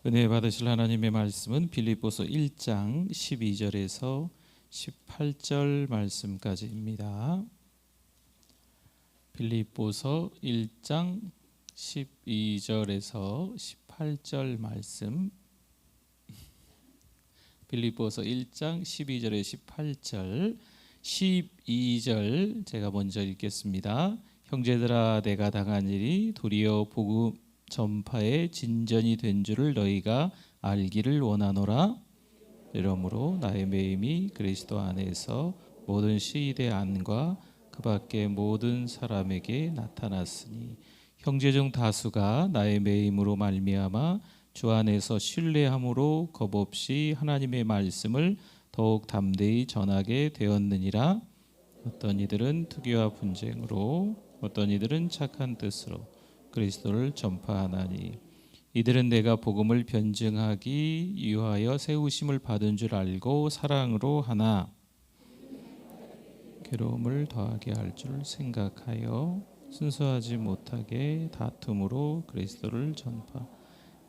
은혜 받으실 하나님의 말씀은 빌립보서 1장 12절에서 18절 말씀까지입니다. 빌립보서 1장 12절에서 18절 말씀. 빌립보서 1장 12절에 18절 12절 제가 먼저 읽겠습니다. 형제들아, 내가 당한 일이 도리어 복음 전파에 진전이 된 줄을 너희가 알기를 원하노라. 이러므로 나의 매임이 그리스도 안에서 모든 시대 안과 그 밖의 모든 사람에게 나타났으니 형제 중 다수가 나의 매임으로 말미암아 주 안에서 신뢰함으로 겁없이 하나님의 말씀을 더욱 담대히 전하게 되었느니라. 어떤 이들은 투기와 분쟁으로, 어떤 이들은 착한 뜻으로 그리스도를 전파하나니 이들은 내가 복음을 변증하기 위하여 세우심을 받은 줄 알고 사랑으로 하나 괴로움을 더하게 할 줄 생각하여 순수하지 못하게 다툼으로 그리스도를 전파.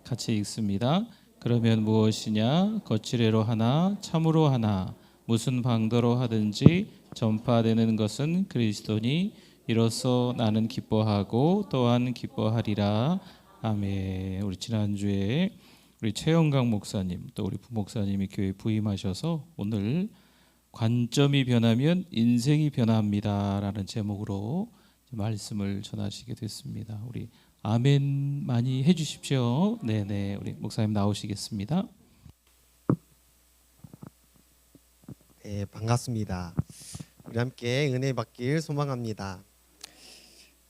같이 읽습니다. 그러면 무엇이냐? 거칠애로 하나 참으로 하나 무슨 방도로 하든지 전파되는 것은 그리스도니 이로써 나는 기뻐하고 또한 기뻐하리라. 아멘. 우리 지난주에 우리 최영강 목사님 또 우리 부목사님이 교회 부임하셔서 오늘 관점이 변하면 인생이 변합니다라는 제목으로 말씀을 전하시게 됐습니다. 우리 아멘 많이 해주십시오. 네네, 우리 목사님 나오시겠습니다. 네, 반갑습니다. 우리 함께 은혜 받길 소망합니다.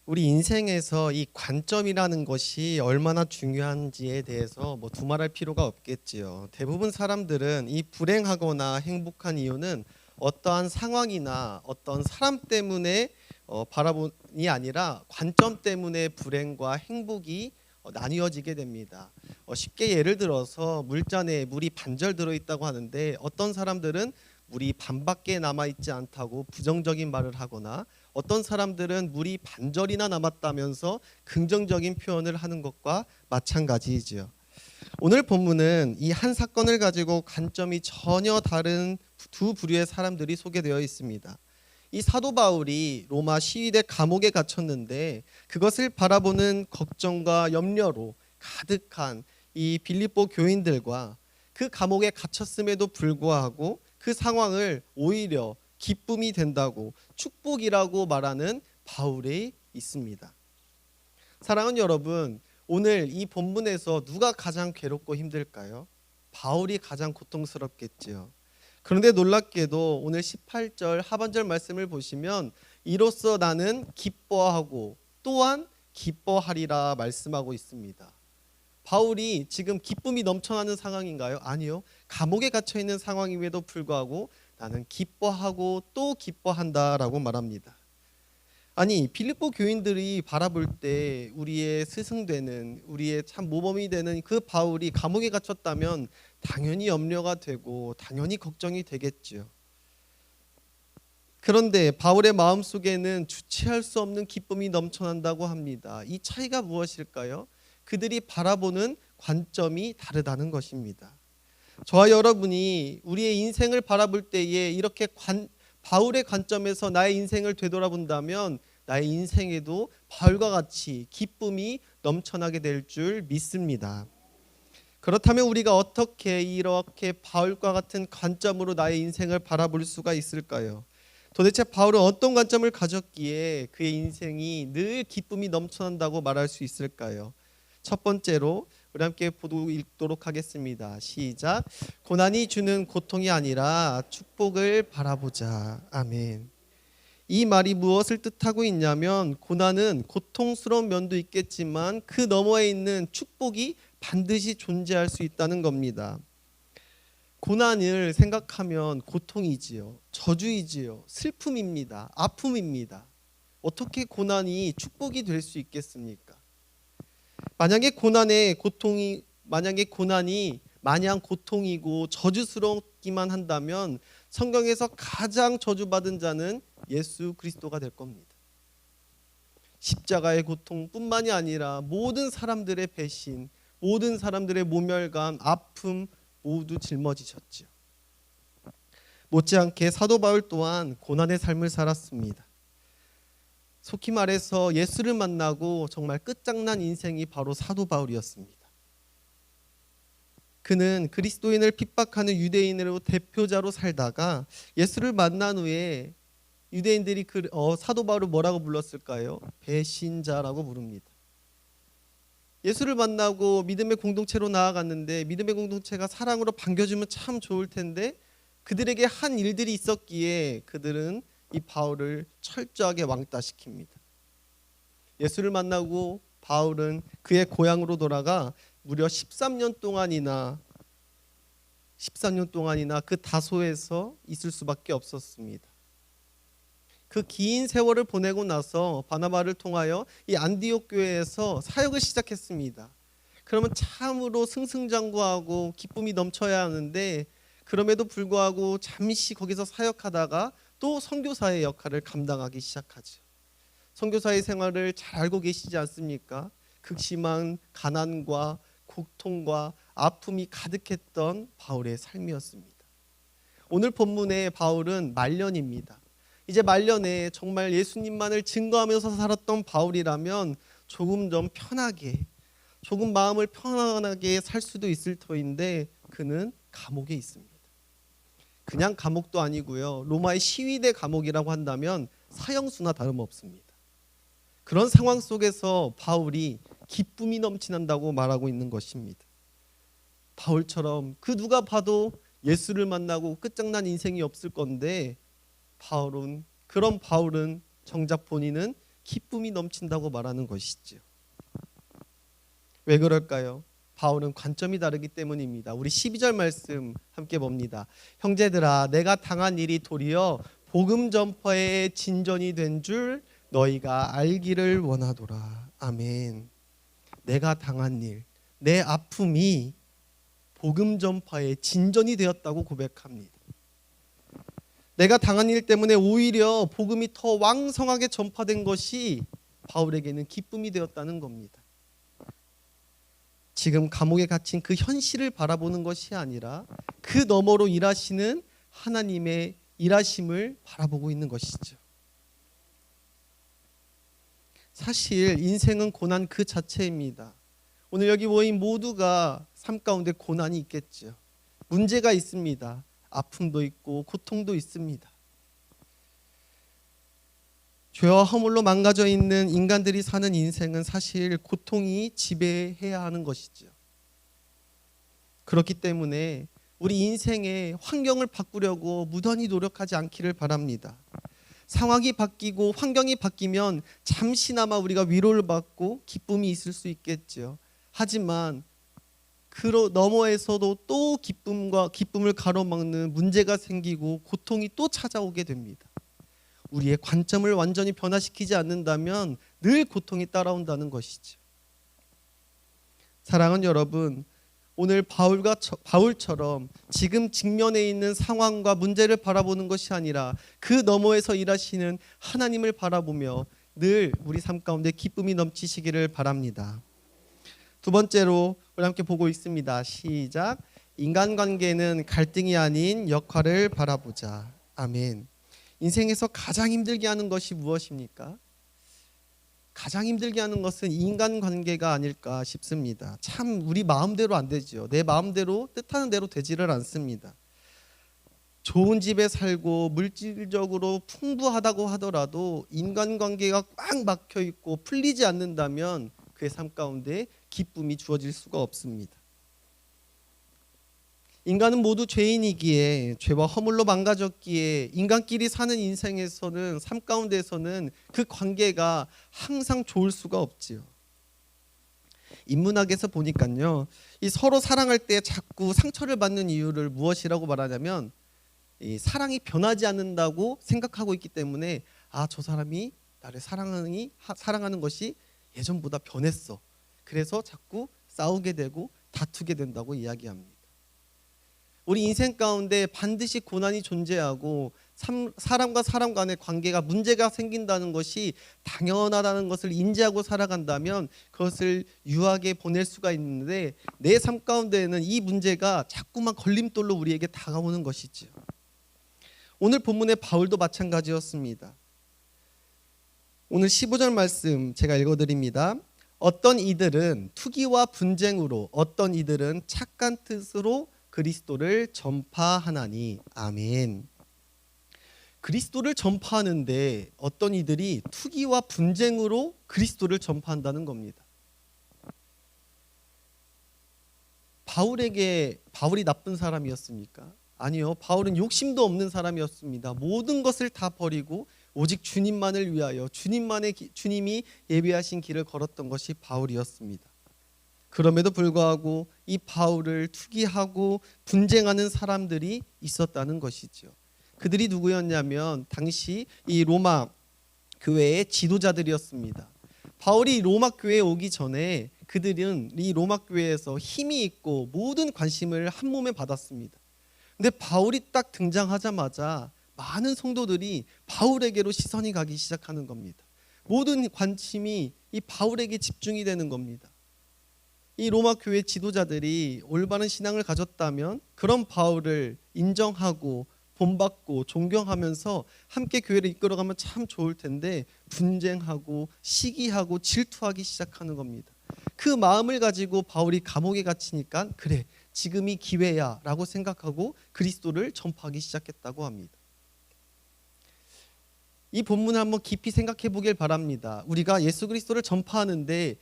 우리 인생에서 이 관점이라는 것이 얼마나 중요한지에 대해서 두말할 필요가 없겠지요. 대부분 사람들은 이 불행하거나 행복한 이유는 어떠한 상황이나 어떤 사람 때문에 바라보니 아니라 관점 때문에 불행과 행복이 나뉘어지게 됩니다. 쉽게 예를 들어서 물잔에 물이 반절 들어있다고 하는데 어떤 사람들은 물이 반밖에 남아있지 않다고 부정적인 말을 하거나 어떤 사람들은 물이 반절이나 남았다면서 긍정적인 표현을 하는 것과 마찬가지이지요. 오늘 본문은 이 한 사건을 가지고 관점이 전혀 다른 두 부류의 사람들이 소개되어 있습니다. 이 사도 바울이 로마 시위대 감옥에 갇혔는데 그것을 바라보는 걱정과 염려로 가득한 이 빌립보 교인들과 그 감옥에 갇혔음에도 불구하고 그 상황을 오히려 기쁨이 된다고 축복이라고 말하는 바울이 있습니다. 사랑하는 여러분, 오늘 이 본문에서 누가 가장 괴롭고 힘들까요? 바울이 가장 고통스럽겠지요. 그런데 놀랍게도 오늘 18절 하반절 말씀을 보시면 이로써 나는 기뻐하고 또한 기뻐하리라 말씀하고 있습니다. 바울이 지금 기쁨이 넘쳐나는 상황인가요? 아니요. 감옥에 갇혀 있는 상황임에도 불구하고 나는 기뻐하고 또 기뻐한다라고 말합니다. 아니, 빌립보 교인들이 바라볼 때 우리의 스승되는, 우리의 참 모범이 되는 그 바울이 감옥에 갇혔다면 당연히 염려가 되고 당연히 걱정이 되겠지요. 그런데 바울의 마음속에는 주체할 수 없는 기쁨이 넘쳐난다고 합니다. 이 차이가 무엇일까요? 그들이 바라보는 관점이 다르다는 것입니다. 저와 여러분이 우리의 인생을 바라볼 때에 이렇게 바울의 관점에서 나의 인생을 되돌아본다면 나의 인생에도 바울과 같이 기쁨이 넘쳐나게 될 줄 믿습니다. 그렇다면 우리가 어떻게 이렇게 바울과 같은 관점으로 나의 인생을 바라볼 수가 있을까요? 도대체 바울은 어떤 관점을 가졌기에 그의 인생이 늘 기쁨이 넘쳐난다고 말할 수 있을까요? 첫 번째로 우리 함께 읽도록 하겠습니다. 시작. 고난이 주는 고통이 아니라 축복을 바라보자. 아멘. 이 말이 무엇을 뜻하고 있냐면 고난은 고통스러운 면도 있겠지만 그 너머에 있는 축복이 반드시 존재할 수 있다는 겁니다. 고난을 생각하면 고통이지요, 저주이지요, 슬픔입니다, 아픔입니다. 어떻게 고난이 축복이 될 수 있겠습니까? 만약에 고난이 마냥 고통이고 저주스럽기만 한다면 성경에서 가장 저주받은 자는 예수 그리스도가 될 겁니다. 십자가의 고통뿐만이 아니라 모든 사람들의 배신, 모든 사람들의 모멸감, 아픔 모두 짊어지셨지요. 못지않게 사도 바울 또한 고난의 삶을 살았습니다. 속히 말해서 예수를 만나고 정말 끝장난 인생이 바로 사도 바울이었습니다. 그는 그리스도인을 핍박하는 유대인으로 대표자로 살다가 예수를 만난 후에 유대인들이 사도 바울을 뭐라고 불렀을까요? 배신자라고 부릅니다. 예수를 만나고 믿음의 공동체로 나아갔는데 믿음의 공동체가 사랑으로 반겨주면 참 좋을 텐데 그들에게 한 일들이 있었기에 그들은 이 바울을 철저하게 왕따시킵니다. 예수를 만나고 바울은 그의 고향으로 돌아가 무려 13년 동안이나 그 다소에서 있을 수밖에 없었습니다. 그 긴 세월을 보내고 나서 바나바를 통하여 이 안디옥 교회에서 사역을 시작했습니다. 그러면 참으로 승승장구하고 기쁨이 넘쳐야 하는데 그럼에도 불구하고 잠시 거기서 사역하다가 또 선교사의 역할을 감당하기 시작하죠. 선교사의 생활을 잘 알고 계시지 않습니까? 극심한 가난과 고통과 아픔이 가득했던 바울의 삶이었습니다. 오늘 본문의 바울은 말년입니다. 이제 말년에 정말 예수님만을 증거하면서 살았던 바울이라면 조금 좀 편하게, 조금 마음을 편안하게 살 수도 있을 터인데 그는 감옥에 있습니다. 그냥 감옥도 아니고요. 로마의 시위대 감옥이라고 한다면 사형수나 다름없습니다. 그런 상황 속에서 바울이 기쁨이 넘치난다고 말하고 있는 것입니다. 바울처럼 그 누가 봐도 예수를 만나고 끝장난 인생이 없을 건데 그런 바울은 정작 본인은 기쁨이 넘친다고 말하는 것이죠. 왜 그럴까요? 바울은 관점이 다르기 때문입니다. 우리 12절 말씀 함께 봅니다. 형제들아 내가 당한 일이 도리어 복음 전파의 진전이 된 줄 너희가 알기를 원하노라. 아멘. 내가 당한 일, 내 아픔이 복음 전파의 진전이 되었다고 고백합니다. 내가 당한 일 때문에 오히려 복음이 더 왕성하게 전파된 것이 바울에게는 기쁨이 되었다는 겁니다. 지금 감옥에 갇힌 그 현실을 바라보는 것이 아니라 그 너머로 일하시는 하나님의 일하심을 바라보고 있는 것이죠. 사실 인생은 고난 그 자체입니다. 오늘 여기 모인 모두가 삶 가운데 고난이 있겠죠. 문제가 있습니다. 아픔도 있고 고통도 있습니다. 죄와 허물로 망가져 있는 인간들이 사는 인생은 사실 고통이 지배해야 하는 것이죠. 그렇기 때문에 우리 인생의 환경을 바꾸려고 무던히 노력하지 않기를 바랍니다. 상황이 바뀌고 환경이 바뀌면 잠시나마 우리가 위로를 받고 기쁨이 있을 수 있겠죠. 하지만 그 너머에서도 또 기쁨을 가로막는 문제가 생기고 고통이 또 찾아오게 됩니다. 우리의 관점을 완전히 변화시키지 않는다면 늘 고통이 따라온다는 것이죠. 사랑하는 여러분, 오늘 바울처럼 지금 직면해 있는 상황과 문제를 바라보는 것이 아니라 그 너머에서 일하시는 하나님을 바라보며 늘 우리 삶 가운데 기쁨이 넘치시기를 바랍니다. 두 번째로 우리 함께 보고 있습니다. 시작. 인간관계는 갈등이 아닌 역할을 바라보자. 아멘. 인생에서 가장 힘들게 하는 것이 무엇입니까? 가장 힘들게 하는 것은 인간관계가 아닐까 싶습니다. 참 우리 마음대로 안 되죠. 내 마음대로 뜻하는 대로 되지를 않습니다. 좋은 집에 살고 물질적으로 풍부하다고 하더라도 인간관계가 꽉 막혀 있고 풀리지 않는다면 그의 삶 가운데 기쁨이 주어질 수가 없습니다. 인간은 모두 죄인이기에 죄와 허물로 망가졌기에 인간끼리 사는 인생에서는 삶 가운데서는 그 관계가 항상 좋을 수가 없지요. 인문학에서 보니까요, 이 서로 사랑할 때 자꾸 상처를 받는 이유를 무엇이라고 말하냐면 이 사랑이 변하지 않는다고 생각하고 있기 때문에 저 사람이 나를 사랑하는 것이 예전보다 변했어. 그래서 자꾸 싸우게 되고 다투게 된다고 이야기합니다. 우리 인생 가운데 반드시 고난이 존재하고 사람과 사람 간의 관계가 문제가 생긴다는 것이 당연하다는 것을 인지하고 살아간다면 그것을 유하게 보낼 수가 있는데, 내 삶 가운데에는 이 문제가 자꾸만 걸림돌로 우리에게 다가오는 것이죠. 오늘 본문의 바울도 마찬가지였습니다. 오늘 15절 말씀 제가 읽어드립니다. 어떤 이들은 투기와 분쟁으로, 어떤 이들은 착한 뜻으로 그리스도를 전파하나니. 아멘. 그리스도를 전파하는데 어떤 이들이 투기와 분쟁으로 그리스도를 전파한다는 겁니다. 바울이 나쁜 사람이었습니까? 아니요. 바울은 욕심도 없는 사람이었습니다. 모든 것을 다 버리고 오직 주님만을 위하여 주님이 예비하신 길을 걸었던 것이 바울이었습니다. 그럼에도 불구하고 이 바울을 투기하고 분쟁하는 사람들이 있었다는 것이죠. 그들이 누구였냐면 당시 이 로마 교회의 지도자들이었습니다. 바울이 로마 교회에 오기 전에 그들은 이 로마 교회에서 힘이 있고 모든 관심을 한 몸에 받았습니다. 근데 바울이 딱 등장하자마자 많은 성도들이 바울에게로 시선이 가기 시작하는 겁니다. 모든 관심이 이 바울에게 집중이 되는 겁니다. 이 로마 교회 지도자들이 올바른 신앙을 가졌다면 그런 바울을 인정하고 본받고 존경하면서 함께 교회를 이끌어가면 참 좋을 텐데, 분쟁하고 시기하고 질투하기 시작하는 겁니다. 그 마음을 가지고 바울이 감옥에 갇히니까 그래, 지금이 기회야 라고 생각하고 그리스도를 전파하기 시작했다고 합니다. 이 본문을 한번 깊이 생각해 보길 바랍니다. 우리가 예수 그리스도를 전파하는데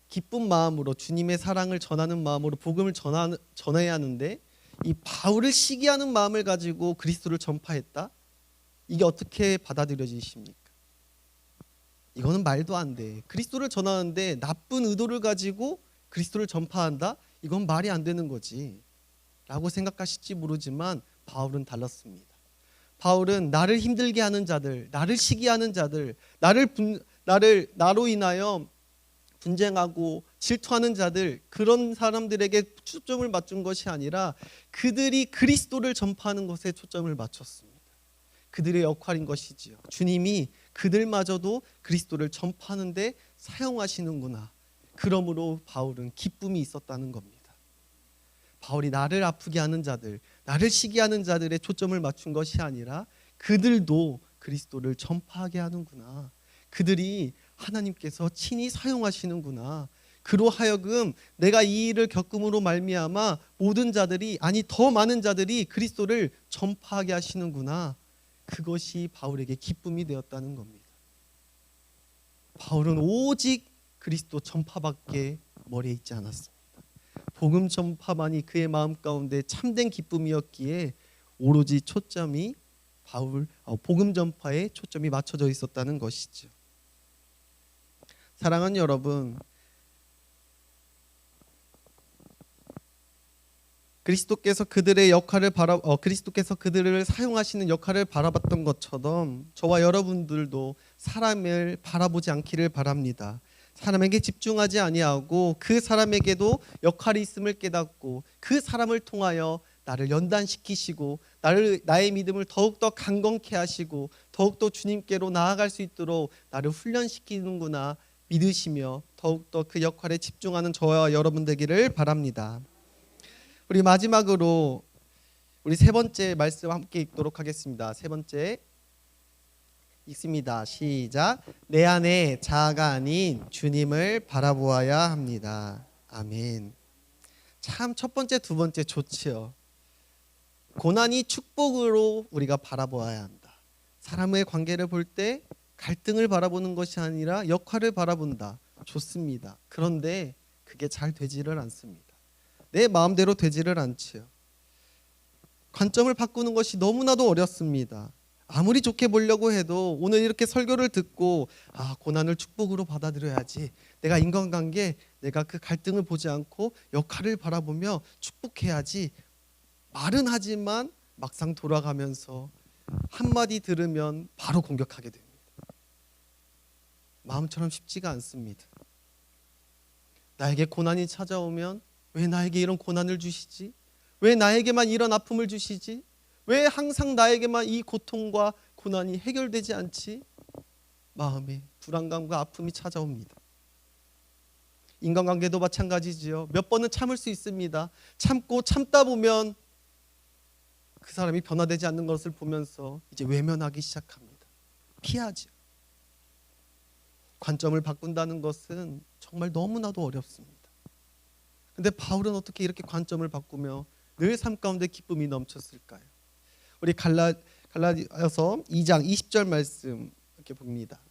기쁜 마음으로 주님의 사랑을 전하는 마음으로 복음을 전해야 하는데, 이 바울을 시기하는 마음을 가지고 그리스도를 전파했다? 이게 어떻게 받아들여지십니까? 이거는 말도 안 돼. 그리스도를 전하는데 나쁜 의도를 가지고 그리스도를 전파한다? 이건 말이 안 되는 거지 라고 생각하실지 모르지만 바울은 달랐습니다. 바울은 나를 힘들게 하는 자들, 나를 시기하는 자들, 나로 인하여 분쟁하고 질투하는 자들, 그런 사람들에게 초점을 맞춘 것이 아니라 그들이 그리스도를 전파하는 것에 초점을 맞췄습니다. 그들의 역할인 것이지요. 주님이 그들마저도 그리스도를 전파하는데 사용하시는구나. 그러므로 바울은 기쁨이 있었다는 겁니다. 바울이 나를 아프게 하는 자들, 나를 시기하는 자들의 초점을 맞춘 것이 아니라 그들도 그리스도를 전파하게 하는구나. 그들이 하나님께서 친히 사용하시는구나. 그로 하여금 내가 이 일을 겪음으로 말미암아 모든 자들이, 아니 더 많은 자들이 그리스도를 전파하게 하시는구나. 그것이 바울에게 기쁨이 되었다는 겁니다. 바울은 오직 그리스도 전파밖에 머리에 있지 않았습니다. 복음 전파만이 그의 마음 가운데 참된 기쁨이었기에 오로지 초점이 복음 전파에 초점이 맞춰져 있었다는 것이죠. 사랑하는 여러분, 그리스도께서 그들을 사용하시는 역할을 바라봤던 것처럼 저와 여러분들도 사람을 바라보지 않기를 바랍니다. 사람에게 집중하지 아니하고 그 사람에게도 역할이 있음을 깨닫고 그 사람을 통하여 나를 연단시키시고 나의 믿음을 더욱더 강건케 하시고 더욱더 주님께로 나아갈 수 있도록 나를 훈련시키는구나 믿으시며 더욱더 그 역할에 집중하는 저와 여러분 되기를 바랍니다. 우리 마지막으로 우리 세 번째 말씀 함께 읽도록 하겠습니다. 세 번째 읽습니다. 시작. 내 안에 자아가 아닌 주님을 바라보아야 합니다. 아멘. 참 첫 번째 두 번째 좋지요. 고난이 축복으로 우리가 바라보아야 한다. 사람의 관계를 볼 때 갈등을 바라보는 것이 아니라 역할을 바라본다. 좋습니다. 그런데 그게 잘 되지를 않습니다. 내 마음대로 되지를 않지요. 관점을 바꾸는 것이 너무나도 어렵습니다. 아무리 좋게 보려고 해도 오늘 이렇게 설교를 듣고 고난을 축복으로 받아들여야지, 내가 인간관계, 내가 그 갈등을 보지 않고 역할을 바라보며 축복해야지 말은 하지만 막상 돌아가면서 한마디 들으면 바로 공격하게 됩니다. 마음처럼 쉽지가 않습니다. 나에게 고난이 찾아오면 왜 나에게 이런 고난을 주시지? 왜 나에게만 이런 아픔을 주시지? 왜 항상 나에게만 이 고통과 고난이 해결되지 않지? 마음에 불안감과 아픔이 찾아옵니다. 인간관계도 마찬가지지요. 몇 번은 참을 수 있습니다. 참고 참다 보면 그 사람이 변화되지 않는 것을 보면서 이제 외면하기 시작합니다. 피하죠. 관점을 바꾼다는 것은 정말 너무나도 어렵습니다. 근데 바울은 어떻게 이렇게 관점을 바꾸며 늘 삶 가운데 기쁨이 넘쳤을까요? 우리 갈라디아서 2장 20절 말씀 이렇게 봅니다.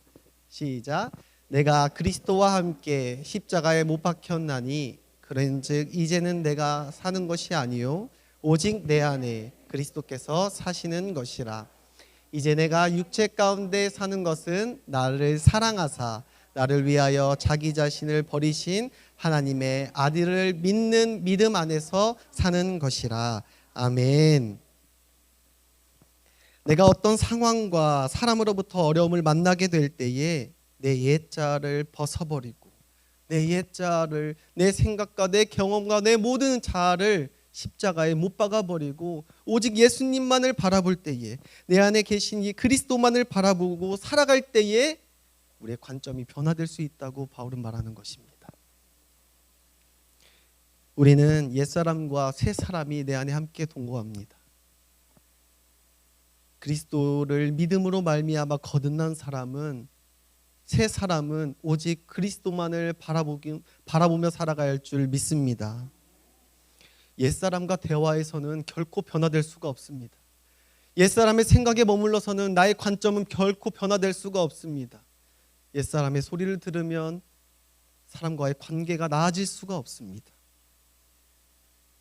시작. 내가 그리스도와 함께 십자가에 못 박혔나니 그런즉 이제는 내가 사는 것이 아니요 오직 내 안에 그리스도께서 사시는 것이라. 이제 내가 육체 가운데 사는 것은 나를 사랑하사 나를 위하여 자기 자신을 버리신 하나님의 아들을 믿는 믿음 안에서 사는 것이라. 아멘. 내가 어떤 상황과 사람으로부터 어려움을 만나게 될 때에 내 옛자를 벗어버리고 내 옛자를, 내 생각과 내 경험과 내 모든 자아를 십자가에 못 박아버리고 오직 예수님만을 바라볼 때에, 내 안에 계신 이 그리스도만을 바라보고 살아갈 때에 우리의 관점이 변화될 수 있다고 바울은 말하는 것입니다. 우리는 옛사람과 새사람이 내 안에 함께 동거합니다. 그리스도를 믿음으로 말미암아 거듭난 사람은, 새 사람은 오직 그리스도만을 바라보며 살아가야 할 줄 믿습니다. 옛사람과 대화에서는 결코 변화될 수가 없습니다. 옛사람의 생각에 머물러서는 나의 관점은 결코 변화될 수가 없습니다. 옛사람의 소리를 들으면 사람과의 관계가 나아질 수가 없습니다.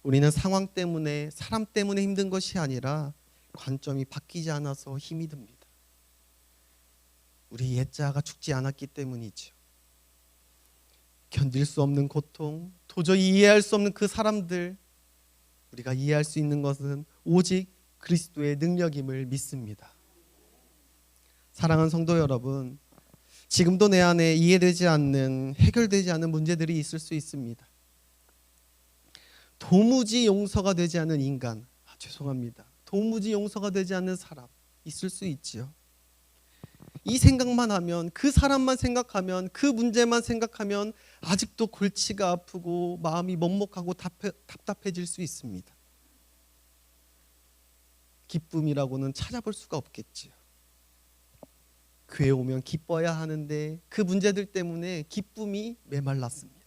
우리는 상황 때문에, 사람 때문에 힘든 것이 아니라 관점이 바뀌지 않아서 힘이 듭니다. 우리 옛자가 죽지 않았기 때문이죠. 견딜 수 없는 고통, 도저히 이해할 수 없는 그 사람들, 우리가 이해할 수 있는 것은 오직 그리스도의 능력임을 믿습니다. 사랑하는 성도 여러분, 지금도 내 안에 이해되지 않는, 해결되지 않는 문제들이 있을 수 있습니다. 도무지 용서가 되지 않는 인간, 죄송합니다. 도무지 용서가 되지 않는 사람 있을 수 있지요. 이 생각만 하면, 그 사람만 생각하면, 그 문제만 생각하면 아직도 골치가 아프고 마음이 먹먹하고 답답해질 수 있습니다. 기쁨이라고는 찾아볼 수가 없겠지요. 교회 오면 기뻐야 하는데 그 문제들 때문에 기쁨이 메말랐습니다.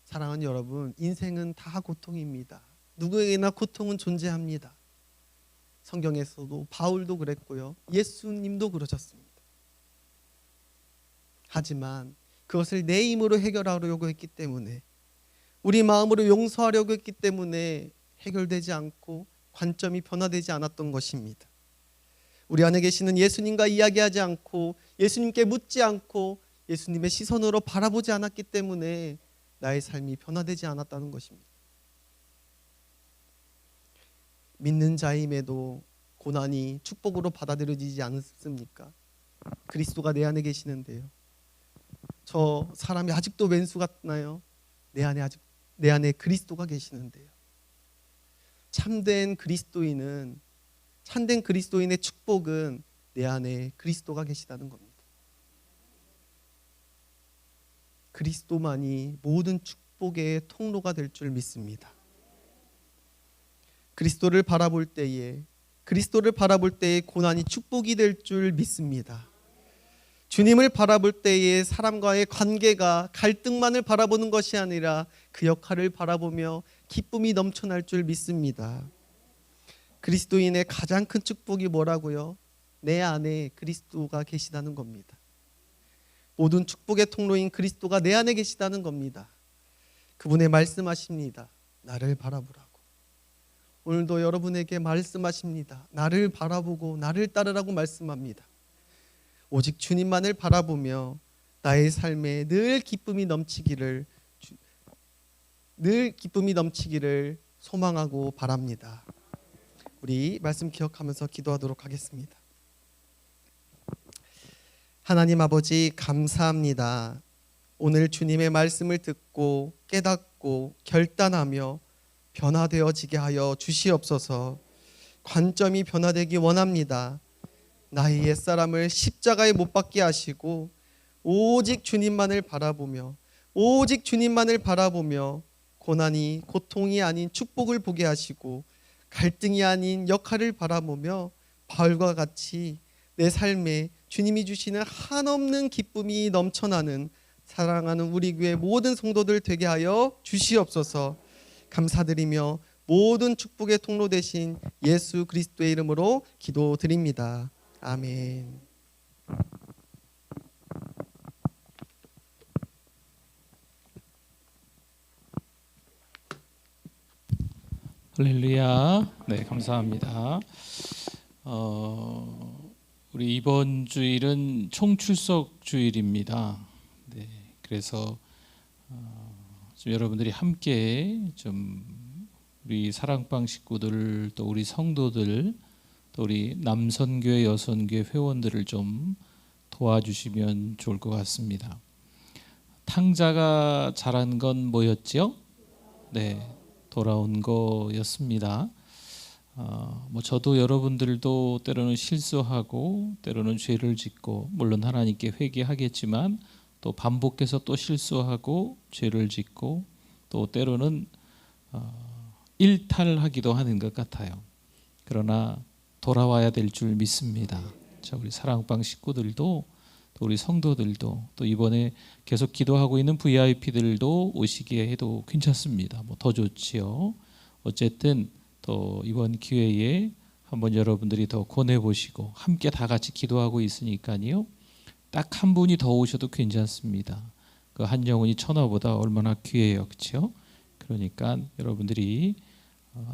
사랑하는 여러분, 인생은 다 고통입니다. 누구에게나 고통은 존재합니다. 성경에서도 바울도 그랬고요, 예수님도 그러셨습니다. 하지만 그것을 내 힘으로 해결하려고 했기 때문에, 우리 마음으로 용서하려고 했기 때문에 해결되지 않고 관점이 변화되지 않았던 것입니다. 우리 안에 계시는 예수님과 이야기하지 않고, 예수님께 묻지 않고, 예수님의 시선으로 바라보지 않았기 때문에 나의 삶이 변화되지 않았다는 것입니다. 믿는 자임에도 고난이 축복으로 받아들여지지 않습니까? 그리스도가 내 안에 계시는데요, 저 사람이 아직도 왼수 같나요? 내 안에 그리스도가 계시는데요. 참된 그리스도인의 축복은 내 안에 그리스도가 계시다는 겁니다. 그리스도만이 모든 축복의 통로가 될 줄 믿습니다. 그리스도를 바라볼 때에 고난이 축복이 될 줄 믿습니다. 주님을 바라볼 때에 사람과의 관계가 갈등만을 바라보는 것이 아니라 그 역할을 바라보며 기쁨이 넘쳐날 줄 믿습니다. 그리스도인의 가장 큰 축복이 뭐라고요? 내 안에 그리스도가 계시다는 겁니다. 모든 축복의 통로인 그리스도가 내 안에 계시다는 겁니다. 그분의 말씀하십니다. 나를 바라보라고. 오늘도 여러분에게 말씀하십니다. 나를 바라보고 나를 따르라고 말씀합니다. 오직 주님만을 바라보며 나의 삶에 늘 기쁨이 넘치기를 소망하고 바랍니다. 우리 말씀 기억하면서 기도하도록 하겠습니다. 하나님 아버지, 감사합니다. 오늘 주님의 말씀을 듣고 깨닫고 결단하며 변화되어지게 하여 주시옵소서. 관점이 변화되기 원합니다. 나의 옛사람을 십자가에 못 박게 하시고 오직 주님만을 바라보며 고난이 고통이 아닌 축복을 보게 하시고 갈등이 아닌 역할을 바라보며 바울과 같이 내 삶에 주님이 주시는 한없는 기쁨이 넘쳐나는 사랑하는 우리 교회 모든 성도들 되게 하여 주시옵소서. 감사드리며 모든 축복의 통로 되신 예수 그리스도의 이름으로 기도드립니다. 아멘. 할렐루야. 네, 감사합니다. 우리 이번 주일은 총출석 주일입니다. 네, 그래서 좀 여러분들이 함께 좀 우리 사랑방 식구들, 또 우리 성도들, 또 우리 남선교회, 여선교회 회원들을 좀 도와주시면 좋을 것 같습니다. 탕자가 잘한 건 뭐였죠? 네, 돌아온 거였습니다. 뭐 저도 여러분들도 때로는 실수하고 때로는 죄를 짓고 물론 하나님께 회개하겠지만 또 반복해서 또 실수하고 죄를 짓고 또 때로는 일탈하기도 하는 것 같아요. 그러나 돌아와야 될 줄 믿습니다. 자, 우리 사랑방 식구들도 또 우리 성도들도 또 이번에 계속 기도하고 있는 VIP들도 오시게 해도 괜찮습니다. 뭐 더 좋지요. 어쨌든 또 이번 기회에 한번 여러분들이 더 권해 보시고 함께 다 같이 기도하고 있으니까요. 딱 한 분이 더 오셔도 괜찮습니다. 그 한 영혼이 천하보다 얼마나 귀해요, 그렇죠? 그러니까 여러분들이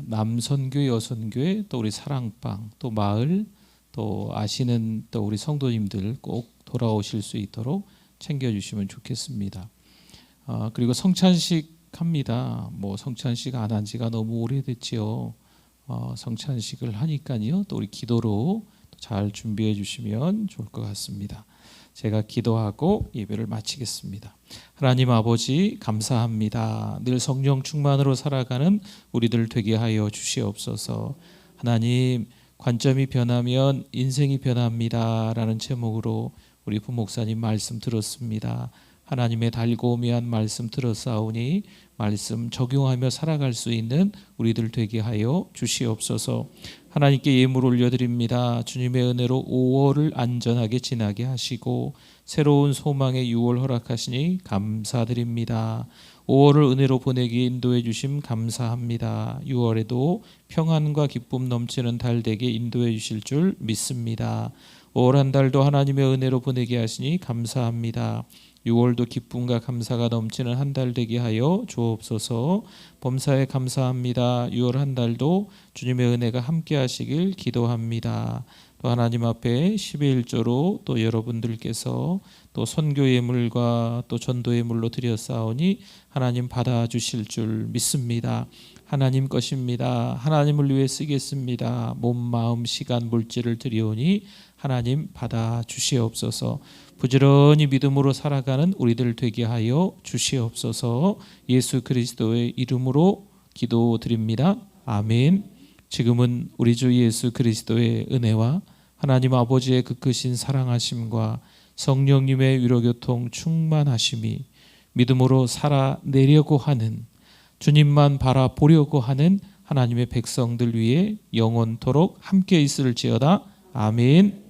남선교회, 여선교회, 또 우리 사랑방, 또 마을, 또 아시는 또 우리 성도님들 꼭 돌아오실 수 있도록 챙겨주시면 좋겠습니다. 그리고 성찬식 합니다. 뭐 성찬식 안 한 지가 너무 오래됐지요. 성찬식을 하니까요. 또 우리 기도로 잘 준비해 주시면 좋을 것 같습니다. 제가 기도하고 예배를 마치겠습니다. 하나님 아버지 감사합니다. 늘 성령 충만으로 살아가는 우리들 되게 하여 주시옵소서. 하나님 관점이 변하면 인생이 변합니다라는 제목으로 우리 부목사님 말씀 들었습니다. 하나님의 달고미한 말씀 들었사오니 말씀 적용하며 살아갈 수 있는 우리들 되게 하여 주시옵소서. 하나님께 예물 올려드립니다. 주님의 은혜로 5월을 안전하게 지나게 하시고 새로운 소망의 6월 허락하시니 감사드립니다. 5월을 은혜로 보내기 인도해 주심 감사합니다. 6월에도 평안과 기쁨 넘치는 달 되게 인도해 주실 줄 믿습니다. 5월 한 달도 하나님의 은혜로 보내게 하시니 감사합니다. 6월도 기쁨과 감사가 넘치는 한 달 되게 하여 주옵소서. 범사에 감사합니다. 6월 한 달도 주님의 은혜가 함께 하시길 기도합니다. 또 하나님 앞에 11조로 또 여러분들께서 또 선교 예물과 또 전도 예물로 드렸사오니 하나님 받아주실 줄 믿습니다. 하나님 것입니다. 하나님을 위해 쓰겠습니다. 몸, 마음, 시간, 물질을 드리오니 하나님 받아주시옵소서. 부지런히 믿음으로 살아가는 우리들 되게 하여 주시옵소서. 예수 그리스도의 이름으로 기도드립니다. 아멘. 지금은 우리 주 예수 그리스도의 은혜와 하나님 아버지의 그 크신 사랑하심과 성령님의 위로교통 충만하심이 믿음으로 살아내려고 하는 주님만 바라보려고 하는 하나님의 백성들 위해 영원토록 함께 있을지어다. 아멘.